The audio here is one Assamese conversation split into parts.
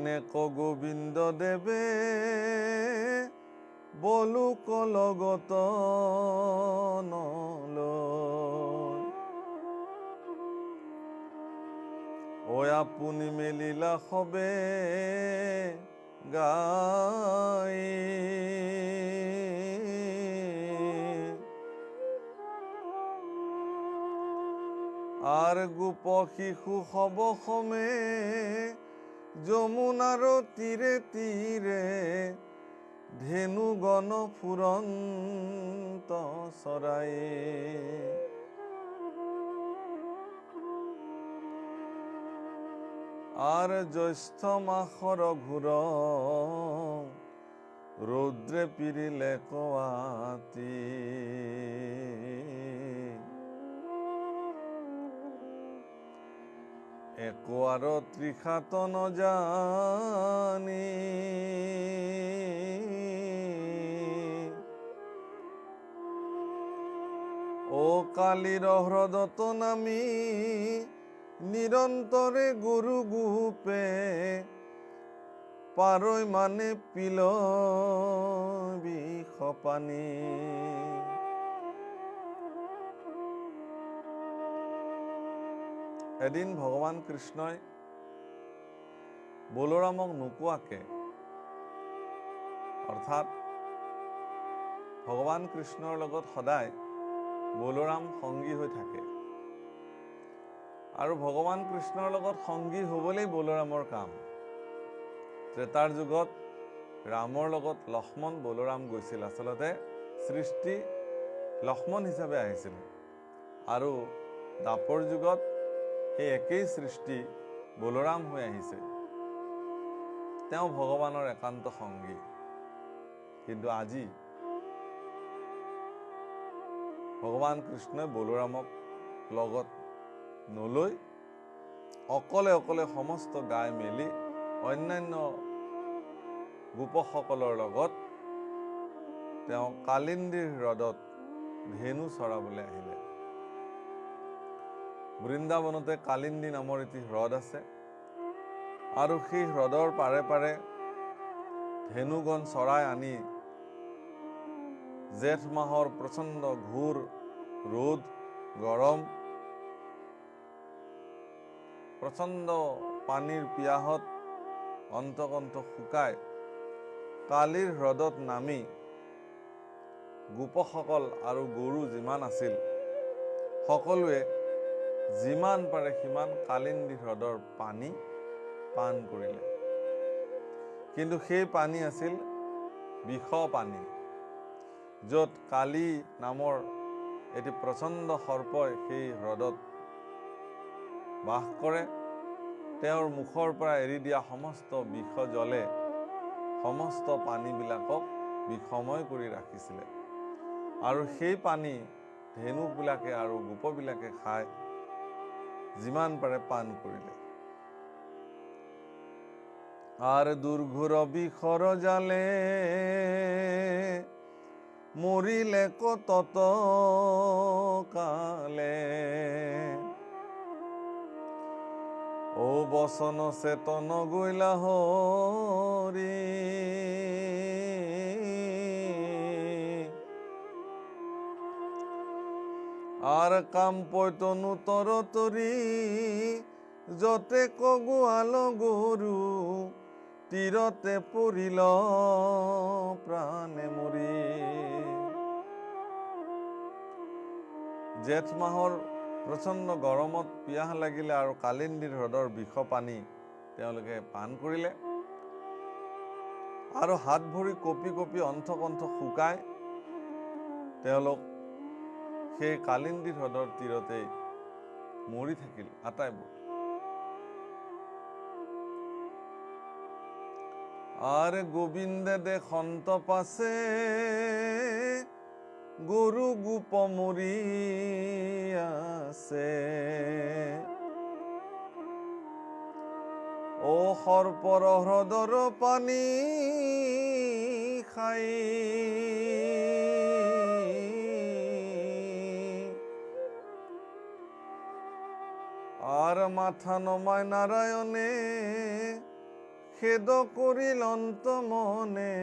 এনেক গোবিন্দ দেৱে বলুক লগত নলয়। ঐ আপুনি মেলিলা সবে গাই, আৰ গোপ শিশু সব সমে যমুনাৰ তীৰে তীৰে ধেনুগণ ফুৰন্ত চৰাই। আৰ জ্যৈষ্ঠ মাসৰ ঘূৰ ৰৌদ্ৰে পিৰিলে কোৱাতি, একোৱাৰ তৃষাত নজানি, ও কালিৰ হ্ৰদত নামি নিৰন্তৰে গুৰু গোপে পাৰৈ মানে পিল বিষ পানী। এদিন ভগৱান কৃষ্ণই বলৰামক নোকোৱাকে, অৰ্থাৎ ভগৱান কৃষ্ণৰ লগত সদায় বলৰাম সংগী হৈ থাকে, আৰু ভগৱান কৃষ্ণৰ লগত সংগী হ'বলৈ বলৰামৰ কাম। ত্ৰেতাৰ যুগত ৰামৰ লগত লক্ষ্মণ বলৰাম গৈছিল, আচলতে সৃষ্টি লক্ষ্মণ হিচাপে আহিছিল, আৰু দ্বাপৰ যুগত সেই একেই সৃষ্টি বলৰাম হৈ আহিছে। তেওঁ ভগৱানৰ একান্ত সংগী। কিন্তু আজি ভগৱান কৃষ্ণই বলৰামক লগত নলৈ অকলে অকলে সমস্ত গাই মেলি অন্যান্য গোপসকলৰ লগত তেওঁ কালিন্দীৰ হ্ৰদত ধেনু চৰাবলৈ আহিলে। বৃন্দাবনতে কালিন্দী নামৰ এটি হ্ৰদ আছে, আৰু সেই হ্ৰদৰ পাৰে পাৰে ধেনুগণ চৰাই আনি জেঠ মাহৰ প্ৰচণ্ড ঘোৰ ৰ'দ গৰম, প্ৰচণ্ড পানীৰ পিয়াহত অন্তকণ্ঠ শুকাই কালিৰ হ্ৰদত নামি গোপসকল আৰু গৰু যিমান আছিল সকলোৱে যিমান পাৰে সিমান কালিন্দী হ্ৰদৰ পানী পান কৰিলে। কিন্তু সেই পানী আছিল বিষ পানী, য'ত কালি নামৰ এটি প্ৰচণ্ড সৰ্পই সেই হ্ৰদত বাস কৰে। তেওঁৰ মুখৰ পৰা এৰি দিয়া সমস্ত বিষ জলে সমস্ত পানীবিলাকক বিষময় কৰি ৰাখিছিলে, আৰু সেই পানী ধেনুবিলাকে আৰু গোপবিলাকে খাই যিমান পাৰে পান কৰিলে। আর দুর্ঘুর বিষর জালে মরিলে কত কালে, ও বসন চেতন গইলা হরি, আর কাম পৈতনু তর তরি যতে কগুয়াল গরু, তীরতে পৰিল প্ৰাণে মৰি। জেঠ মাহৰ প্ৰচণ্ড গৰমত পিয়াহ লাগিলে আৰু কালিন্দী হ্ৰদৰ বিষ পানী তেওঁলোকে পান কৰিলে, আৰু হাত ভৰি কঁপি কঁপি অন্তকণ্ঠ শুকাই তেওঁলোক সেই কালিন্দী হ্ৰদৰ তীৰতেই মৰি থাকিল আটাইবোৰ। আর গোবিন্দে দে সন্ত পাছে গরু গোপ মরি আছে, ও সর্পর হ্রদর পানী খাই, আর মাথা নমায় নারায়ণে খেদ কৰিল অন্ত মনে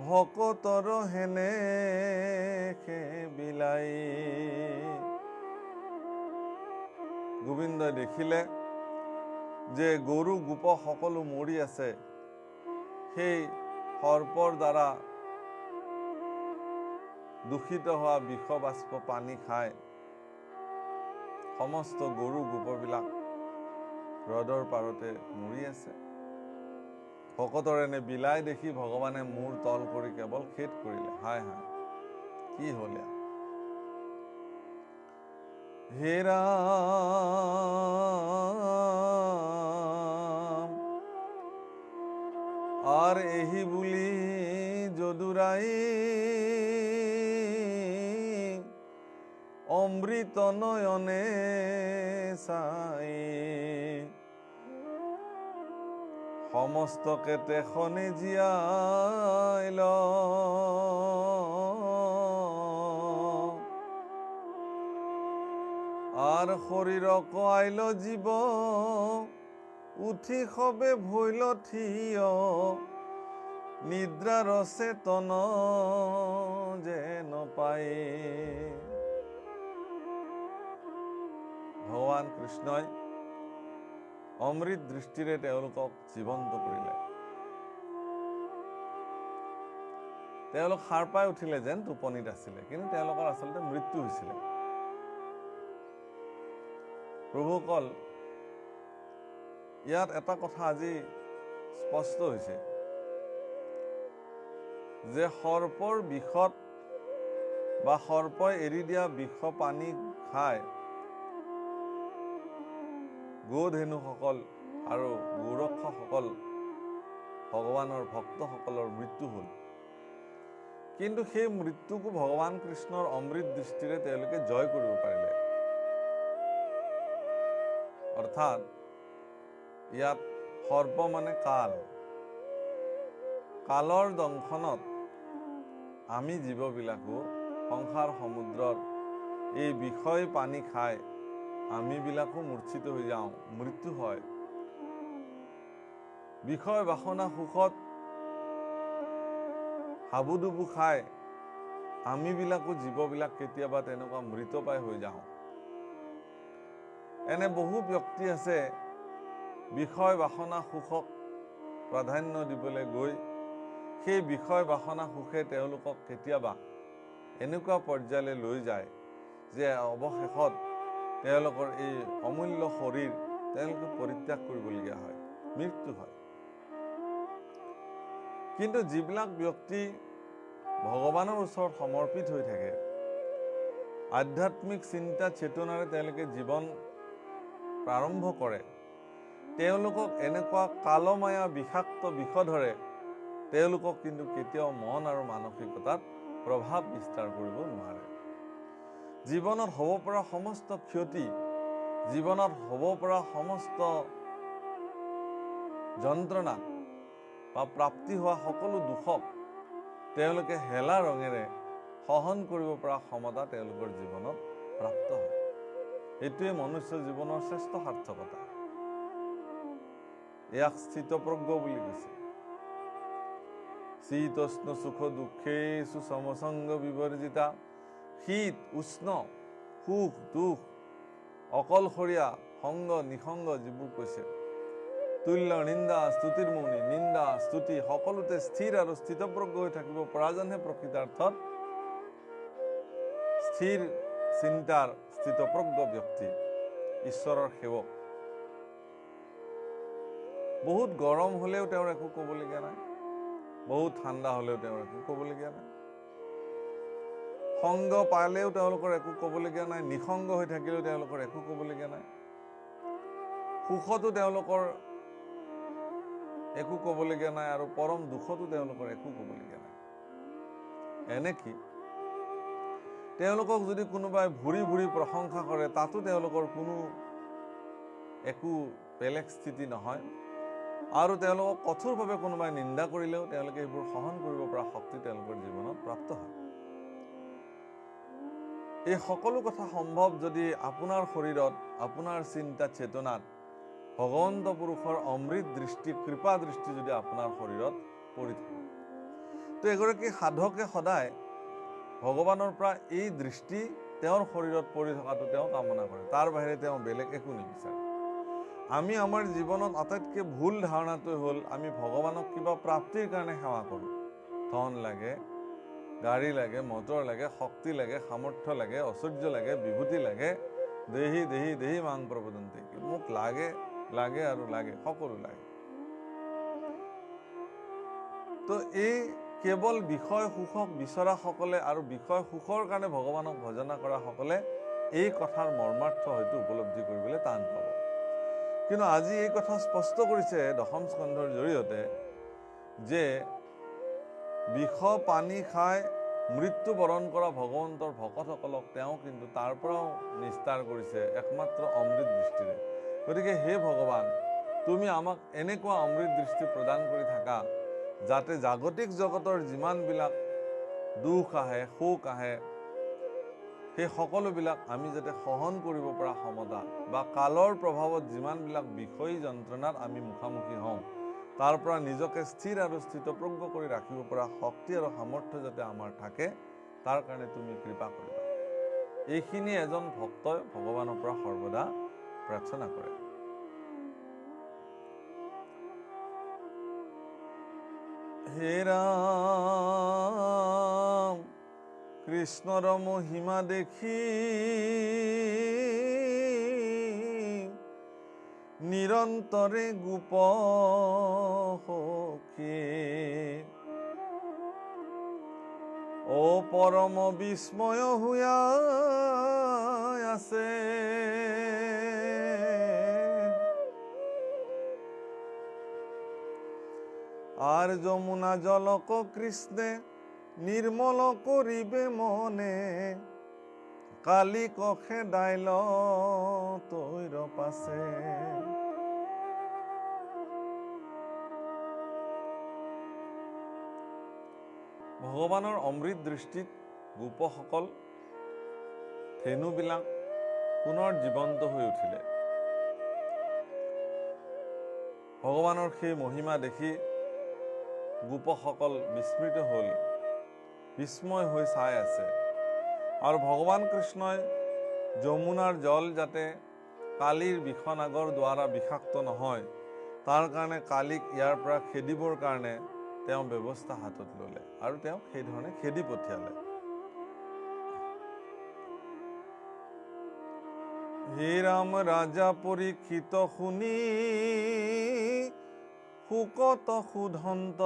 ভকতৰ হেনে বিলাই। গোবিন্দই দেখিলে যে গৰু গোপ সকলো মৰি আছে, সেই সৰ্পৰ দ্বাৰা দূষিত হোৱা বিষবাষ্প পানী খাই সমস্ত গৰু গোপবিলাক হ্ৰদৰ পাৰতে মৰি আছে। ভকতৰ এনে বিলাই দেখি ভগৱানে মূৰ তল কৰি কেৱল খেদ কৰিলে। হায় হায়, কি হ'ল ইয়াত? হে ৰাম আর এহি বুলি যদুরাই অমৃত নয়নে চাই সমস্তকে তেখনে জিয়াইল আর শরীরক আইল জীব উঠি সবে ভৈল থিয় নিদ্রার চেতন যেন পায়। ভগৱান কৃষ্ণই অমৃত দৃষ্টিৰে তেওঁলোকক জীৱন্ত কৰিলে। তেওঁলোক সাৰ পাই উঠিলে যেন টোপনিত আছিলে, কিন্তু তেওঁলোকৰ আচলতে মৃত্যু হৈছিলে। প্ৰভুসকল, ইয়াত এটা কথা আজি স্পষ্ট হৈছে যে সৰ্পৰ বিষত বা সৰ্পই এৰি দিয়া বিষ পানী খাই গোধেনুসকল আৰু গোৰক্ষসকল ভগৱানৰ ভক্তসকলৰ মৃত্যু হ'ল। কিন্তু সেই মৃত্যুকো ভগৱান কৃষ্ণৰ অমৃত দৃষ্টিৰে তেওঁলোকে জয় কৰিব পাৰিলে। অৰ্থাৎ ইয়াত সৰ্প মানে কাল। কালৰ দংশনত আমি জীৱবিলাকো সংসাৰ সমুদ্ৰৰ এই বিষয় পানী খাই আমিবিলাকো মূৰ্ছিত হৈ যাওঁ, মৃত্যু হয়। বিষয় বাসনা সুখত হাবুডুবু খাই আমিবিলাকো জীৱবিলাক কেতিয়াবা তেনেকুৱা মৃত পাই হৈ যাওঁ। এনে বহু ব্যক্তি আছে বিষয় বাসনা সুখক প্ৰাধান্য দিবলৈ গৈ সেই বিষয় বাসনা সুখে তেওঁলোকক কেতিয়াবা এনেকুৱা পৰ্যায়লৈ লৈ যায় যে অৱশেষত তেওঁলোকৰ এই অমূল্য শৰীৰ তেওঁলোকে পৰিত্যাগ কৰিবলগীয়া হয়, মৃত্যু হয়। কিন্তু যিবিলাক ব্যক্তি ভগৱানৰ ওচৰত সমৰ্পিত হৈ থাকে, আধ্যাত্মিক চিন্তা চেতনাৰে তেওঁলোকে জীৱন প্ৰাৰম্ভ কৰে, তেওঁলোকক এনেকুৱা কালমায়া বিষাক্ত বিষধৰে তেওঁলোকক কিন্তু কেতিয়াও মন আৰু মানসিকতাত প্ৰভাৱ বিস্তাৰ কৰিব নোৱাৰে। জীৱনত হ'ব পৰা সমস্ত ক্ষতি, জীৱনত হ'ব পৰা সমস্ত যন্ত্ৰণা বা প্ৰাপ্তি হোৱা সকলো দুখক তেওঁলোকে হেলা ৰঙেৰে সহন কৰিব পৰা ক্ষমতা তেওঁলোকৰ জীৱনত প্ৰাপ্ত হয়। এইটোৱে মনুষ্য জীৱনৰ শ্ৰেষ্ঠ সাৰ্থকতা। ইয়াক স্থিতপ্ৰজ্ঞ বুলি কৈছে। শীতোষ্ণ সুখ দুঃখেষু সমসংগ বিবৰ্জিতা। শীত উষ্ণ সুখ দুখ অকলশৰীয়া সংগ নিসংগ যিবোৰ কৈছে, তুল্য নিন্দা স্তুতিৰ মৌনী, নিন্দা স্তুতি সকলোতে স্থিৰ আৰু স্থিতপ্ৰজ্ঞ হৈ থাকিব পৰাজনহে প্ৰকৃতাৰ্থত স্থিৰ চিন্তাৰ স্থিতপ্ৰজ্ঞ ব্যক্তি, ঈশ্বৰৰ সেৱক। বহুত গৰম হ'লেও তেওঁৰ একো ক'বলগীয়া নাই, বহুত ঠাণ্ডা হ'লেও তেওঁৰ একো ক'বলগীয়া নাই, সংগ পালেও তেওঁলোকৰ একো ক'বলগীয়া নাই, নিসংগ হৈ থাকিলেও তেওঁলোকৰ একো ক'বলগীয়া নাই, সুখতো তেওঁলোকৰ একো ক'বলগীয়া নাই আৰু পৰম দুখতো তেওঁলোকৰ একো ক'বলগীয়া নাই। এনে কি তেওঁলোকক যদি কোনোবাই ভুৰি ভুৰি প্ৰশংসা কৰে, তাতো তেওঁলোকৰ কোনো একো বেলেগ স্থিতি নহয়। আৰু তেওঁলোকক কঠোৰভাৱে কোনোবাই নিন্দা কৰিলেও তেওঁলোকে এইবোৰ সহন কৰিব পৰা শক্তি তেওঁলোকৰ জীৱনত প্ৰাপ্ত হয়। এই সকলো কথা সম্ভৱ যদি আপোনাৰ শৰীৰত, আপোনাৰ চিন্তা চেতনাত, ভগৱন্ত পুৰুষৰ অমৃত দৃষ্টি, কৃপা দৃষ্টি যদি আপোনাৰ শৰীৰত পৰি থাকে, তো এগৰাকী সাধকে সদায় ভগৱানৰ পৰা এই দৃষ্টি তেওঁৰ শৰীৰত পৰি থকাটো তেওঁ কামনা কৰে, তাৰ বাহিৰে তেওঁ বেলেগ একো নিবিচাৰে। আমি আমাৰ জীৱনত আটাইতকৈ ভুল ধাৰণাটো হ'ল আমি ভগৱানক কিবা প্ৰাপ্তিৰ কাৰণে সেৱা কৰোঁ। ধন লাগে, গাড়ী লাগে, মটৰ লাগে, শক্তি লাগে, সামৰ্থ্য লাগে, ঐশ্বৰ্য লাগে, বিভূতি লাগে, দেহি দেহি দেহি মাং প্ৰবদন্তি, মোক লাগে লাগে আৰু লাগে, সকলো লাগে। তো এই কেৱল বিষয় সুখক বিচৰাসকলে আৰু বিষয় সুখৰ কাৰণে ভগৱানক ভজনা কৰাসকলে এই কথাৰ মৰ্মাৰ্থ হয়তো উপলব্ধি কৰিবলৈ টান পাব। কিন্তু আজি এই কথা স্পষ্ট কৰিছে দশম স্কন্ধৰ জৰিয়তে যে বিষ পানী খাই মৃত্যুবৰণ কৰা ভগৱন্তৰ ভকতসকলক তেওঁ কিন্তু তাৰ পৰাও নিস্তাৰ কৰিছে একমাত্ৰ অমৃত দৃষ্টিৰে। গতিকে হে ভগৱান, তুমি আমাক এনেকুৱা অমৃত দৃষ্টি প্ৰদান কৰি থাকা যাতে জাগতিক জগতৰ যিমানবিলাক দুখ আহে, শোক আহে, সেই সকলোবিলাক আমি যাতে সহন কৰিব পৰা ক্ষমতা বা কালৰ প্ৰভাৱত যিমানবিলাক বিষয়ী যন্ত্ৰণাত আমি মুখামুখি হওঁ, তাৰ পৰা নিজকে স্থিৰ আৰু স্থিতপ্ৰজ্ঞ কৰি ৰাখিব পৰা শক্তি আৰু সামৰ্থ্য যাতে আমাৰ থাকে, তাৰ কাৰণে তুমি কৃপা কৰিবা। এইখিনি এজন ভক্তই ভগৱানৰ পৰা সৰ্বদা প্ৰাৰ্থনা কৰে। হে ৰাম, কৃষ্ণৰ মহিমা দেখি নিৰন্তৰে গোপ সখী, ও পৰম বিস্ময় হোৱা আছে। আৰ যমুনা জলক কৃষ্ণে নিৰ্মল কৰিবে মনে, কালি কখে ডাইল তৈৰ পাছে। ভগৱানৰ অমৃত দৃষ্টিত গোপসকল, ধেনুবিলাক পুনৰ জীৱন্ত হৈ উঠিলে। ভগৱানৰ সেই মহিমা দেখি গোপসকল বিস্মৃত হ'ল, বিস্ময় হৈ চাই আছে। আৰু ভগৱান কৃষ্ণই যমুনাৰ জল যাতে কালিৰ বিষনাগৰ দ্বাৰা বিষাক্ত নহয়, তাৰ কাৰণে কালিক ইয়াৰ পৰা খেদিবৰ কাৰণে তেওঁ ব্যৱস্থা হাতত ল'লে আৰু তেওঁ সেইধৰণে খেদি পঠিয়ালে। হে ৰাম, ৰাজা পৰীক্ষিত শুনি শুকত সুধন্ত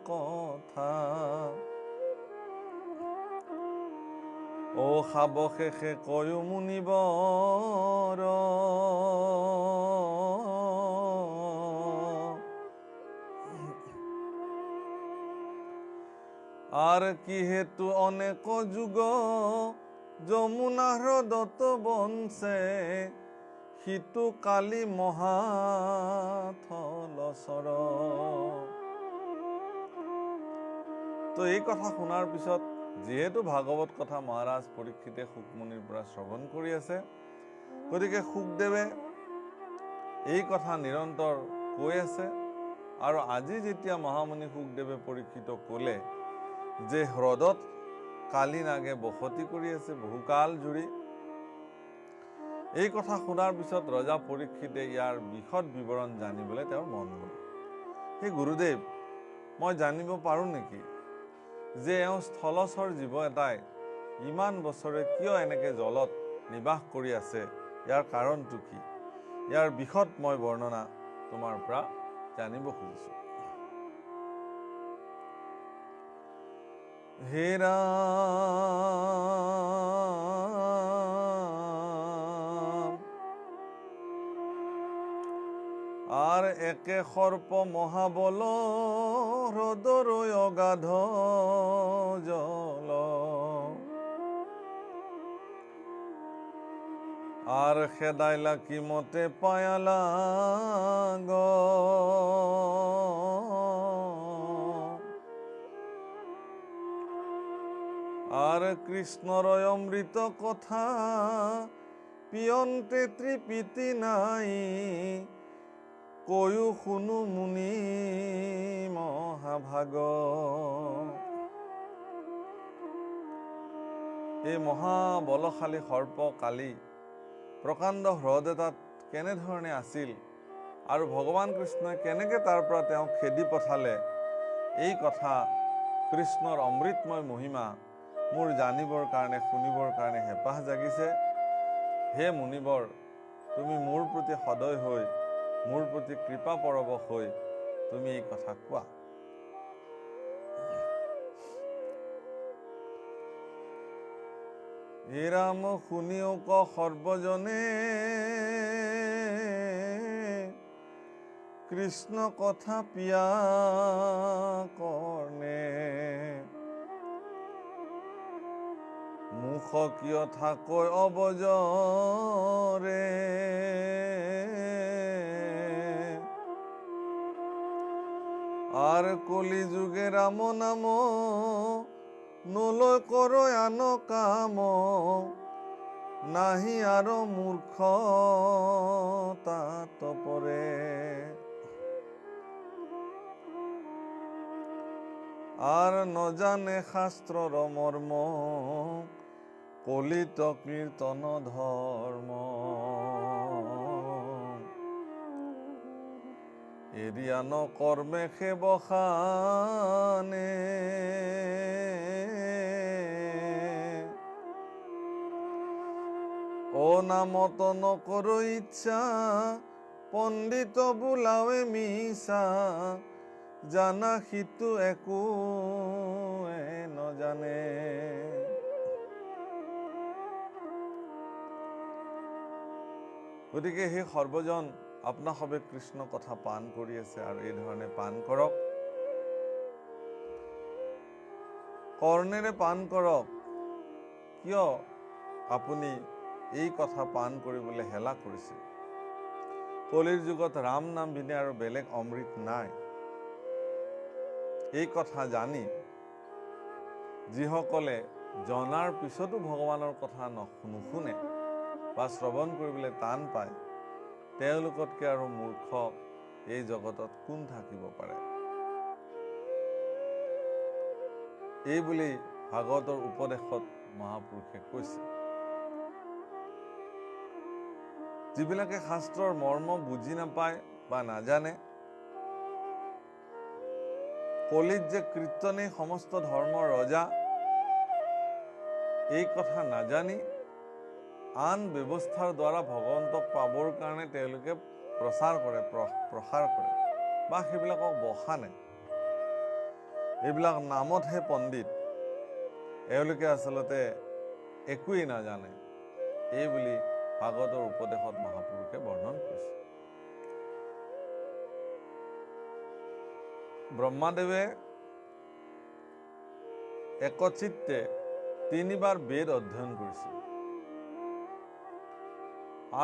কথা, ও সাৱশেষে কয় মুনিবৰ, আৰ কি হেতু অনেক যুগ যমুনা হ্ৰদত বনছে, সিতু কালি মহাথলচৰ। তো এই কথা শুনাৰ পিছত যিহেতু ভাগৱত কথা মহাৰাজ পৰীক্ষিতে শুকমুনিৰ পৰা শ্ৰৱণ কৰি আছে, গতিকে শুকদেৱে এই কথা নিৰন্তৰ কৈ আছে। আৰু আজি যেতিয়া মহামুনি শুকদেৱে পৰীক্ষিতক ক'লে যে হ্ৰদত কালি নাগে বসতি কৰি আছে বহুকাল জুৰি, এই কথা শুনাৰ পিছত ৰজা পৰীক্ষিতে ইয়াৰ বিশদ বিৱৰণ জানিবলৈ তেওঁৰ মন গ'ল। সেই গুৰুদেৱ, মই জানিব পাৰোঁ নেকি যে এওঁ স্থলচৰ জীৱ এটাই ইমান বছৰে কিয় এনেকৈ জলত নিবাস কৰি আছে, ইয়াৰ কাৰণটো কি? ইয়াৰ বিশদ মই বৰ্ণনা তোমাৰ পৰা জানিব খুজিছোঁ। হে ৰাম, আর একে সর্প মহাবল হ্রদর অগাধ জল, আর খেদাইলা কি মতে পায়ালা গ, আর কৃষ্ণর অমৃত কথা পিয়ন্তে ত্ৰিপীতি নাই, কৈও শুনো মুনি মহাভাগ। এই মহাবলশালী সৰ্প কালি প্ৰকাণ্ড হ্ৰদ এটাত কেনেধৰণে আছিল আৰু ভগৱান কৃষ্ণই কেনেকৈ তাৰ পৰা তেওঁক খেদি পঠালে, এই কথা কৃষ্ণৰ অমৃতময় মহিমা মোৰ জানিবৰ কাৰণে, শুনিবৰ কাৰণে হেঁপাহ জাগিছে। হে মুনিবৰ, তুমি মোৰ প্ৰতি সদয় হৈ, মোৰ প্ৰতি কৃপা পৰৱশ হৈ তুমি এই কথা কোৱা। হে ৰাম শুনিও ক সৰ্বজনে, কৃষ্ণ কথা পিয়া কৰ্ণে। মুখ কিয় থাকৈ অবজৰে, আৰ কলি যুগে ৰাম নাম, নলয় কৰ আন কাম। নাহি আৰু মূৰ্খ তাত পৰে, আৰ নজানে শাস্ত্ৰৰ মৰ্ম। কলিত কীৰ্তন ধৰ্ম, এৰিয়া নকৰ্মে সেবখানে। ও নামত নকৰ ইচ্ছা, পণ্ডিত বোলাৱে মিছা। জানা সিটো একো নজানে। গতিকে সেই সৰ্বজন আপনা সবে কৃষ্ণ কথা পান কৰি আছে আৰু এই ধৰণে পান কৰক, কৰ্ণেৰে পান কৰক। কিয় আপুনি এই কথা পান কৰিবলৈ হেলা কৰিছে? কলিৰ যুগত ৰাম নাম বিনে আৰু বেলেগ অমৃত নাই। এই কথা জানি যিসকলে জনাৰ পিছতো ভগৱানৰ কথা নুশুনে বা শ্ৰৱণ কৰিবলৈ টান পায়, তেওঁলোকতকৈ আৰু মূৰ্খ এই জগতত কোন থাকিব পাৰে? এই বুলি ভাগৱতৰ উপদেশত মহাপুৰুষে কৈছে। যিবিলাকে শাস্ত্ৰৰ মৰ্ম বুজি নাপায় বা নাজানে, কলিত যে কীৰ্তনেই সমস্ত ধৰ্মৰ ৰজা, এই কথা নাজানি আন ব্যৱস্থাৰ দ্বাৰা ভগৱন্তক পাবৰ কাৰণে তেওঁলোকে প্ৰচাৰ কৰে, প্ৰসাৰ কৰে বা সেইবিলাকক বখানে। এইবিলাক নামতহে পণ্ডিত, এওঁলোকে আচলতে একোৱেই নাজানে, এই বুলি ভাগৱতৰ উপদেশত মহাপুৰুষে বৰ্ণন কৰিছে। ব্ৰহ্মাদেৱে একচিত্তে 3 বাৰ বেদ অধ্যয়ন কৰিছিল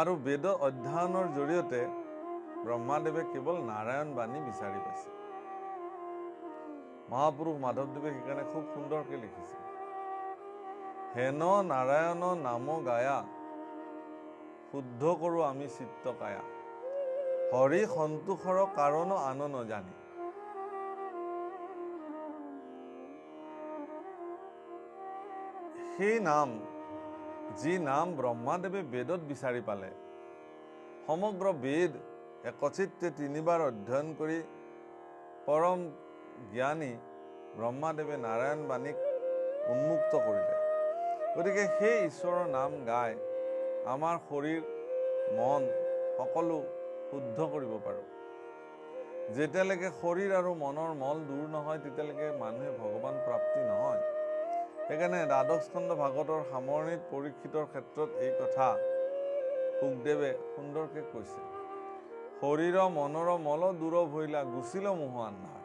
আৰু বেদ অধ্যয়নৰ জৰিয়তে ব্ৰহ্মাদেৱে কেৱল নাৰায়ণ বাণী বিচাৰি পাইছে। মহাপুৰুষ মাধৱদেৱে সেইকাৰণে খুব সুন্দৰকৈ লিখিছে, হেন নাৰায়ণ নাম গায়া, শুদ্ধ কৰো আমি চিত্ত কায়া। হৰি সন্তোষৰ কাৰণ আন নজানি। সেই নাম, যি নাম ব্ৰহ্মাদেৱে বেদত বিচাৰি পালে, সমগ্ৰ বেদ একচিত্তে 3 বাৰ অধ্যয়ন কৰি পৰম জ্ঞানী ব্ৰহ্মাদেৱে নাৰায়ণ বাণীক উন্মুক্ত কৰিলে। গতিকে সেই ঈশ্বৰৰ নাম গাই আমাৰ শৰীৰ, মন সকলো শুদ্ধ কৰিব পাৰোঁ। যেতিয়ালৈকে শৰীৰ আৰু মনৰ মল দূৰ নহয়, তেতিয়ালৈকে মানুহে ভগৱান প্ৰাপ্তি নহয়। সেইকাৰণে দ্বাদশ স্কন্ধ ভাগৱতৰ সামৰণিত পৰীক্ষিতৰ ক্ষেত্ৰত এই কথা শুকদেৱে সুন্দৰকৈ কৈছে, শৰীৰ মনৰ মল দূৰ ভৈলা, গুচিল মোহ আন্ধাৰ।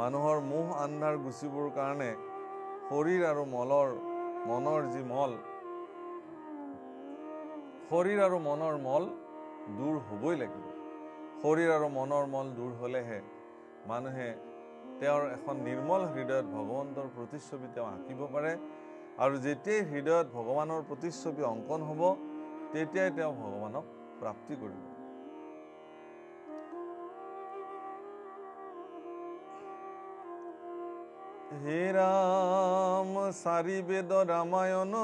মানুহৰ মোহ আন্ধাৰ গুচিবৰ কাৰণে শৰীৰ আৰু মনৰ যি মল, শৰীৰ আৰু মনৰ মল দূৰ হ'বই লাগিব। শৰীৰ আৰু মনৰ মল দূৰ হ'লেহে মানুহে তেওঁৰ এখন নিৰ্মল হৃদয়ত ভগৱন্তৰ প্ৰতিচ্ছবি তেওঁ আঁকিব পাৰে। আৰু যেতিয়াই হৃদয়ত ভগৱানৰ প্ৰতিচ্ছবি অংকন হ'ব, তেতিয়াই তেওঁ ভগৱানক প্ৰাপ্তি কৰিব। হে ৰাম চাৰি বেদ ৰামায়ণ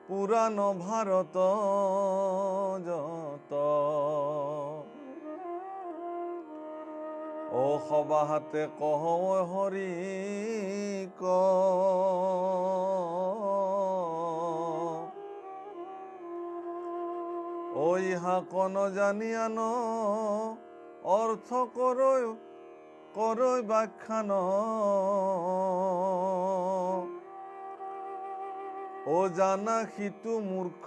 পুৰাণ ভাৰত যত ও সবাহতে কহ হৰি ক ঐ হাকন জানিয়ান অৰ্থ কৰৈ ব্যাখ্যান ও জানা সিটো মূৰ্খ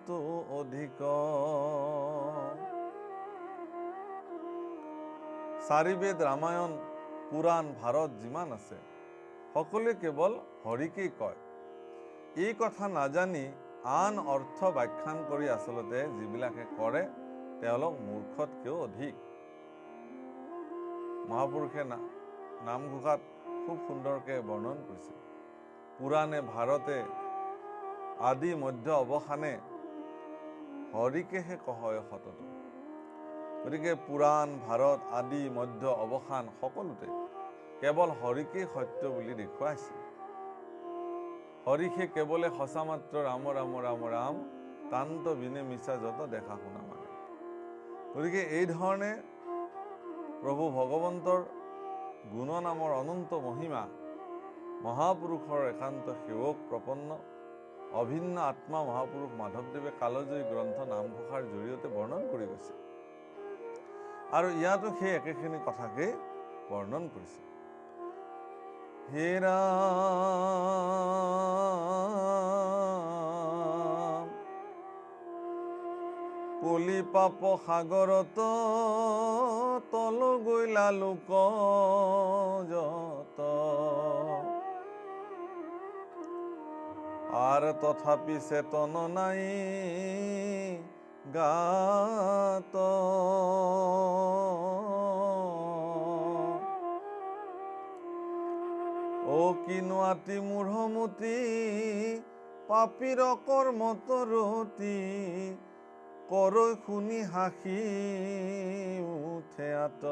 তো অধিক। চাৰি বেদ ৰামায়ণ পুৰাণ ভাৰত যিমান আছে সকলোৱে কেৱল হৰিকেই কয়। এই কথা নাজানি আন অৰ্থ ব্যাখ্যান কৰি আচলতে যিবিলাকে কৰে তেওঁলোক মূৰ্খতকৈও অধিক। মহাপুৰুষে নামঘোষাত খুব সুন্দৰকৈ বৰ্ণন কৰিছে। পুৰাণে ভাৰতে আদি মধ্য অৱসানে হৰিকেহে কহয় সতত। গতিকে পুৰাণ ভাৰত আদি মধ্য অৱসান সকলোতে কেৱল হৰিকেই সত্য বুলি দেখুৱাইছে। হৰিষে কেৱলে সঁচা মাত্ৰ ৰাম ৰাম ৰাম ৰাম তান্ত বিনে মিছা যত দেখা শুনা মানে। গতিকে এই ধৰণে প্ৰভু ভগৱন্তৰ গুণনামৰ অনন্ত মহিমা মহাপুৰুষৰ একান্ত সেৱক প্ৰপন্ন অভিন্ন আত্মা মহাপুৰুষ মাধৱদেৱে কালজয়ী গ্ৰন্থ নামঘোষাৰ জৰিয়তে বৰ্ণন কৰি গৈছে। আৰু ইয়াতো সেই একেখিনি কথাকে বৰ্ণন কৰিছে। হে ৰাম কলি পাপ সাগৰত তল গৈলা লোক যত আৰ তথাপি চেতন নাই গাত ও কিনো আতি মূঢ়মতি পাপীৰ কৰ্মত ৰতি কৰৈ শুনি হাসি উঠে আত।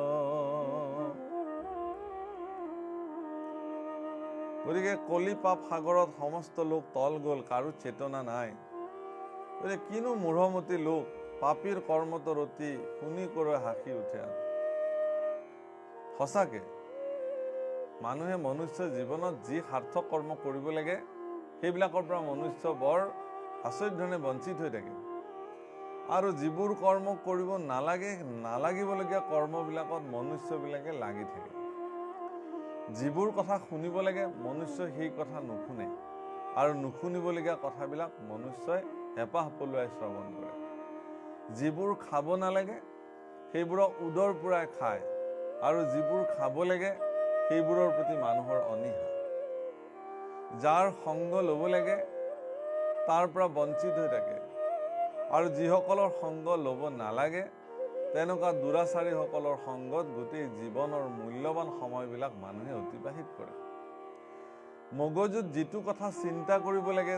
গতিকে কলি পাপ সাগৰত সমস্ত লোক তল গ'ল, কাৰো চেতনা নাই। গতিকে কিনো মূঢ়মতি লোক পাপীৰ কৰ্মত ৰতি শুনি কৰৈ হাসি উঠে আত। সঁচাকে মানুহে মনুষ্য জীৱনত যি সাৰ্থক কৰ্ম কৰিব লাগে সেইবিলাকৰ পৰা মনুষ্য বৰ আচৰিত ধৰণে বঞ্চিত হৈ থাকে। আৰু যিবোৰ কৰ্ম কৰিব নালাগিবলগীয়া কৰ্মবিলাকত মনুষ্যবিলাকে লাগি থাকে। যিবোৰ কথা শুনিব লাগে মনুষ্যই সেই কথা নুশুনে, আৰু নুশুনিবলগীয়া কথাবিলাক মনুষ্যই হেঁপাহ পলুৱাই শ্ৰৱণ কৰে। যিবোৰ খাব নালাগে সেইবোৰক উদৰ পূৰাই খায়, আৰু যিবোৰ খাব লাগে সেইবোৰৰ প্ৰতি মানুহৰ অনীহা। যাৰ সংগ ল'ব লাগে তাৰ পৰা বঞ্চিত হৈ থাকে, আৰু যিসকলৰ সংগ ল'ব নালাগে তেনেকুৱা দুৰাচাৰীসকলৰ সংগত গোটেই জীৱনৰ মূল্যৱান সময়বিলাক মানুহে অতিবাহিত কৰে। মগজুত যিটো কথা চিন্তা কৰিব লাগে,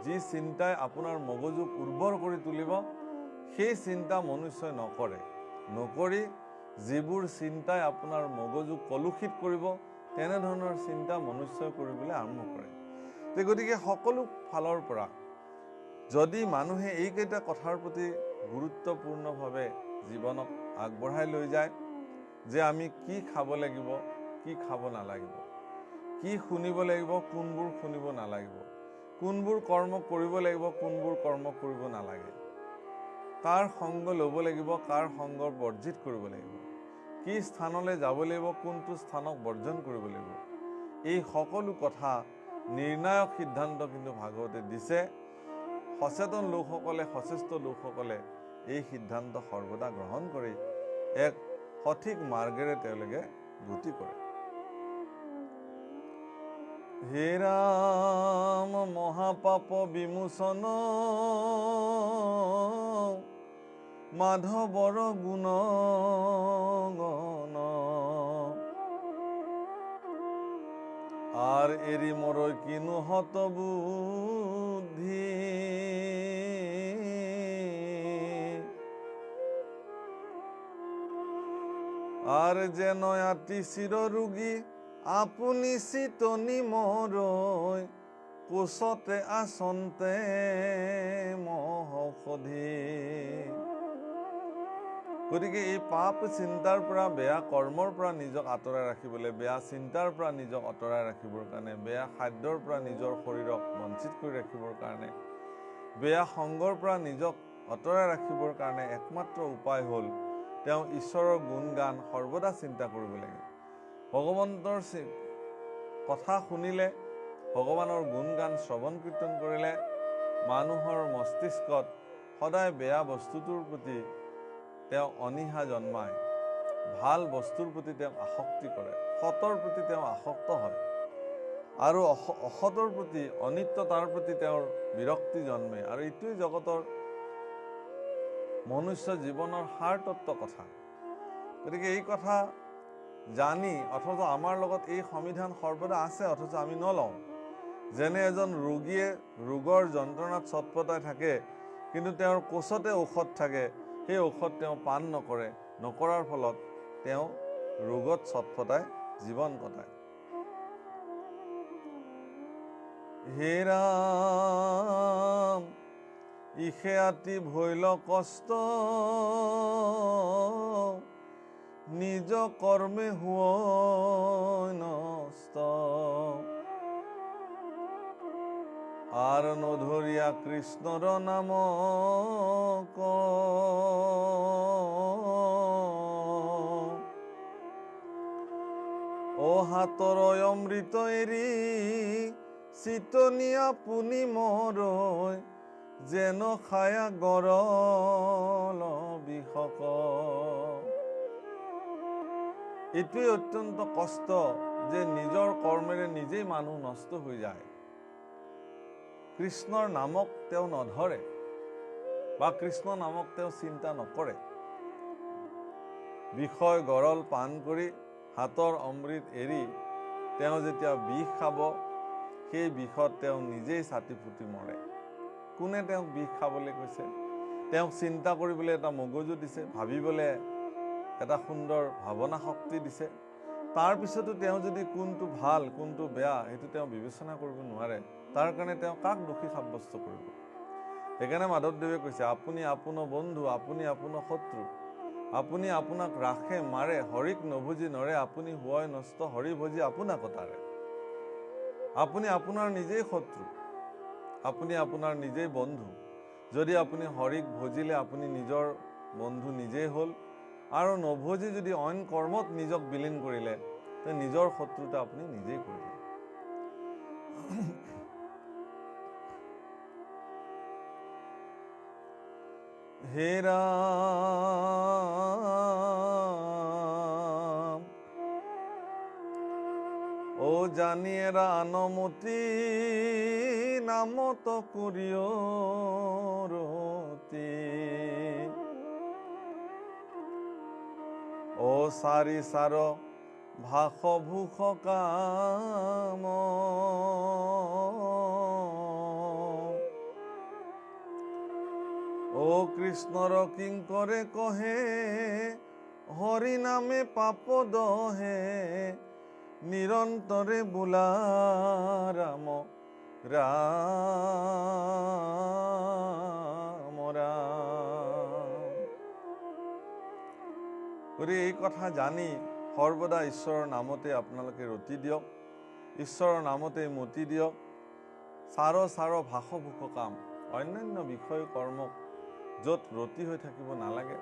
যি চিন্তাই আপোনাৰ মগজুক উৰ্বৰ কৰি তুলিব, সেই চিন্তা মনুষ্যই নকৰি যিবোৰ চিন্তাই আপোনাৰ মগজুক কলুষিত কৰিব তেনেধৰণৰ চিন্তা মনুষ্যই কৰিবলৈ আৰম্ভ কৰে। গতিকে সকলো ফালৰ পৰা যদি মানুহে এইকেইটা কথাৰ প্ৰতি গুৰুত্বপূৰ্ণভাৱে জীৱনক আগবঢ়াই লৈ যায়, যে আমি কি খাব লাগিব, কি খাব নালাগিব, কি শুনিব লাগিব, কোনবোৰ শুনিব নালাগিব, কোনবোৰ কৰ্ম কৰিব লাগিব, কোনবোৰ কৰ্ম কৰিব নালাগে, কাৰ সংগ ল'ব লাগিব, কাৰ সংগ বৰ্জিত কৰিব লাগিব, কি স্থানলৈ যাব লাগিব, কোনটো স্থানক বৰ্জন কৰিব লাগিব, এই সকলো কথা নিৰ্ণায়ক সিদ্ধান্ত কিন্তু ভাগৱতে দিছে। সচেতন লোকসকলে, সচেষ্ট লোকসকলে এই সিদ্ধান্ত সৰ্বদা গ্ৰহণ কৰি এক সঠিক মাৰ্গেৰে তেওঁলোকে গতি কৰে। হে ৰাম মহাপাপ বিমোচন মাধৱৰ গুণ গণ আৰ এৰি মৰই কিনু হত বুদ্ধি আৰ যেন আতি চিৰ ৰোগী আপুনি চিতনি মৰৈ কোচতে আচন্তে মহৌষধি। গতিকে এই পাপ চিন্তাৰ পৰা, বেয়া কৰ্মৰ পৰা নিজক আঁতৰাই ৰাখিবলৈ, বেয়া চিন্তাৰ পৰা নিজক আঁতৰাই ৰাখিবৰ কাৰণে, বেয়া খাদ্যৰ পৰা নিজৰ শৰীৰক বঞ্চিত কৰি ৰাখিবৰ কাৰণে, বেয়া সংগৰ পৰা নিজক আঁতৰাই ৰাখিবৰ কাৰণে একমাত্ৰ উপায় হ'ল তেওঁ ঈশ্বৰৰ গুণগান সৰ্বদা চিন্তা কৰিব লাগে। ভগৱন্তৰ কথা শুনিলে, ভগৱানৰ গুণগান শ্ৰৱণ কীৰ্তন কৰিলে মানুহৰ মস্তিষ্কত সদায় বেয়া বস্তুটোৰ প্ৰতি তেওঁ অনীহা জন্মায়, ভাল বস্তুৰ প্ৰতি তেওঁ আসক্তি কৰে, সতৰ প্ৰতি তেওঁ আসক্ত হয় আৰু অসতৰ প্ৰতি, অনিত্যতাৰ প্ৰতি তেওঁৰ বিৰক্তি জন্মে। আৰু এইটোৱেই জগতৰ মনুষ্য জীৱনৰ সাৰ তত্ত্ব কথা। গতিকে এই কথা জানি অথচ আমাৰ লগত এই সমিধান সৰ্বদা আছে, অথচ আমি নলওঁ। যেনে এজন ৰোগীয়ে ৰোগৰ যন্ত্ৰণাত ছটপটাই থাকে, কিন্তু তেওঁৰ কোচতে ঔষধ থাকে, সেই ঔষধ তেওঁ পান নকৰে, নকৰাৰ ফলত তেওঁ ৰোগত ছটপটাই জীৱন কটায়। হে ৰাম ইহে আতি ভৈল কষ্ট, নিজ কৰ্মে হুয় নষ্ট। আৰ নধৰিয়া কৃষ্ণৰ নাম ও হাতৰ অমৃত এৰি চিতনিয়া পুনি মৰৈ যেন খায়া গৰল বিষক। এইটোৱে অত্যন্ত কষ্ট যে নিজৰ কৰ্মেৰে নিজেই মানুহ নষ্ট হৈ যায়। কৃষ্ণৰ নামক তেওঁ নধৰে বা কৃষ্ণ নামক তেওঁ চিন্তা নকৰে। বিষয় গৰল পান কৰি হাতৰ অমৃত এৰি তেওঁ যেতিয়া বিষ খাব, সেই বিষত তেওঁ নিজেই ছাতি ফুটি মৰে। কোনে তেওঁক বিষ খাবলৈ কৈছে? তেওঁক চিন্তা কৰিবলৈ এটা মগজু দিছে, ভাবিবলৈ এটা সুন্দৰ ভাৱনা শক্তি দিছে। তাৰপিছতো তেওঁ যদি কোনটো ভাল কোনটো বেয়া সেইটো তেওঁ বিবেচনা কৰিব নোৱাৰে, তাৰ কাৰণে তেওঁ কাক দোষী সাব্যস্ত কৰিব? সেইকাৰণে মাধৱদেৱে কৈছে, আপুনি আপোনাৰ বন্ধু, আপুনি আপোনাৰ শত্ৰু। আপুনি আপোনাক ৰাখে মাৰে, হৰিক নভুজি নৰে, আপুনি হোৱাই নষ্ট, হৰি ভজি আপোনাক কটাৰে। আপুনি আপোনাৰ নিজেই শত্ৰু, আপুনি আপোনাৰ নিজেই বন্ধু। যদি আপুনি হৰিক ভজিলে আপুনি নিজৰ বন্ধু নিজেই হ'ল, আৰু নভজি যদি অইন কৰ্মত নিজক বিলীন কৰিলে তে নিজৰ শত্ৰুতা আপুনি নিজেই কৰিলে। হে রাম ও জানিয়েরা আনমতি নামত করিও রতি। ও সারি সার ভাষ ভূষ কাম ও কৃষ্ণর কিঙ্করে কহে হরি নামে পাপ দহে নিরন্তরে বোলা রাম রাম রাম। গতিকে এই কথা জানি সৰ্বদা ঈশ্বৰৰ নামতে আপোনালোকে ৰতি দিয়ক, ঈশ্বৰৰ নামতে মতি দিয়ক। চাৰ চাৰ ভাষ ভূষ কাম, অন্যান্য বিষয় কৰ্মক য'ত ৰতি হৈ থাকিব নালাগে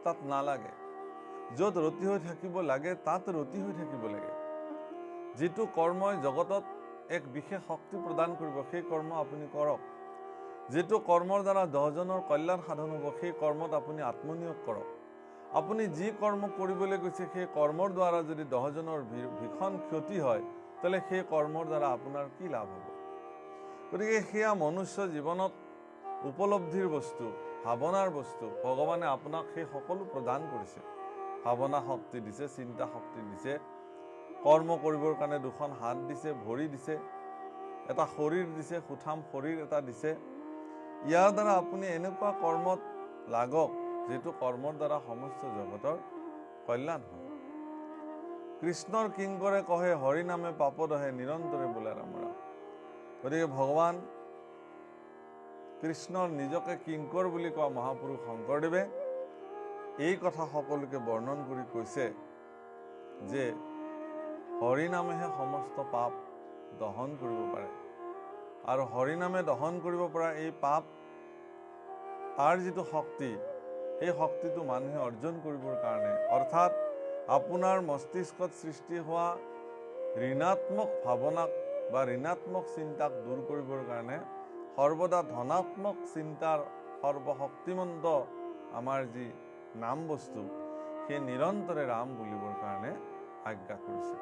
তাত নালাগে, য'ত ৰতি হৈ থাকিব লাগে তাত ৰতি হৈ থাকিব লাগে। যিটো কৰ্মই জগতত এক বিশেষ শক্তি প্ৰদান কৰিব সেই কৰ্ম আপুনি কৰক। যিটো কৰ্মৰ দ্বাৰা 10জনৰ কল্যাণ সাধন হ'ব সেই কৰ্মত আপুনি আত্মনিয়োগ কৰক। আপুনি যি কৰ্ম কৰিবলৈ গৈছে সেই কৰ্মৰ দ্বাৰা যদি 10জনৰ ভীষণ ক্ষতি হয়, তেতিয়াহ'লে সেই কৰ্মৰ দ্বাৰা আপোনাৰ কি লাভ হ'ব? গতিকে সেয়া মনুষ্য জীৱনত উপলব্ধিৰ বস্তু, ভাৱনাৰ বস্তু। ভগৱানে আপোনাক সেই সকলো প্ৰদান কৰিছে, ভাৱনা শক্তি দিছে, চিন্তা শক্তি দিছে, কৰ্ম কৰিবৰ কাৰণে দুখন হাত দিছে, ভৰি দিছে, এটা শৰীৰ দিছে, সুঠাম শৰীৰ এটা দিছে। ইয়াৰ দ্বাৰা আপুনি এনেকুৱা কৰ্মত লাগক যিটো কৰ্মৰ দ্বাৰা সমস্ত জগতৰ কল্যাণ হয়। কৃষ্ণৰ কিংকৰে কহে হৰি নামে পাপ দহে নিৰন্তৰে বোলে ৰাম ৰাম। গতিকে ভগৱান কৃষ্ণৰ নিজকে কিংকৰ বুলি কোৱা মহাপুৰুষ শংকৰদেৱে এই কথা সকলোকে বৰ্ণন কৰি কৈছে যে হৰিনামেহে সমস্ত পাপ দহন কৰিব পাৰে। আৰু হৰিনামে দহন কৰিব পৰা এই পাপ, তাৰ যিটো শক্তি, এই শক্তিটো মানুহে অৰ্জন কৰিবৰ কাৰণে, অৰ্থাৎ আপোনাৰ মস্তিষ্কত সৃষ্টি হোৱা ঋণাত্মক ভাৱনাক বা ঋণাত্মক চিন্তাক দূৰ কৰিবৰ কাৰণে সৰ্বদা ধনাত্মক চিন্তাৰ সৰ্বশক্তিমন্ত আমাৰ যি নাম বস্তু, সেই নিৰন্তৰে ৰাম বুলিবৰ কাৰণে আজ্ঞা কৰিছে।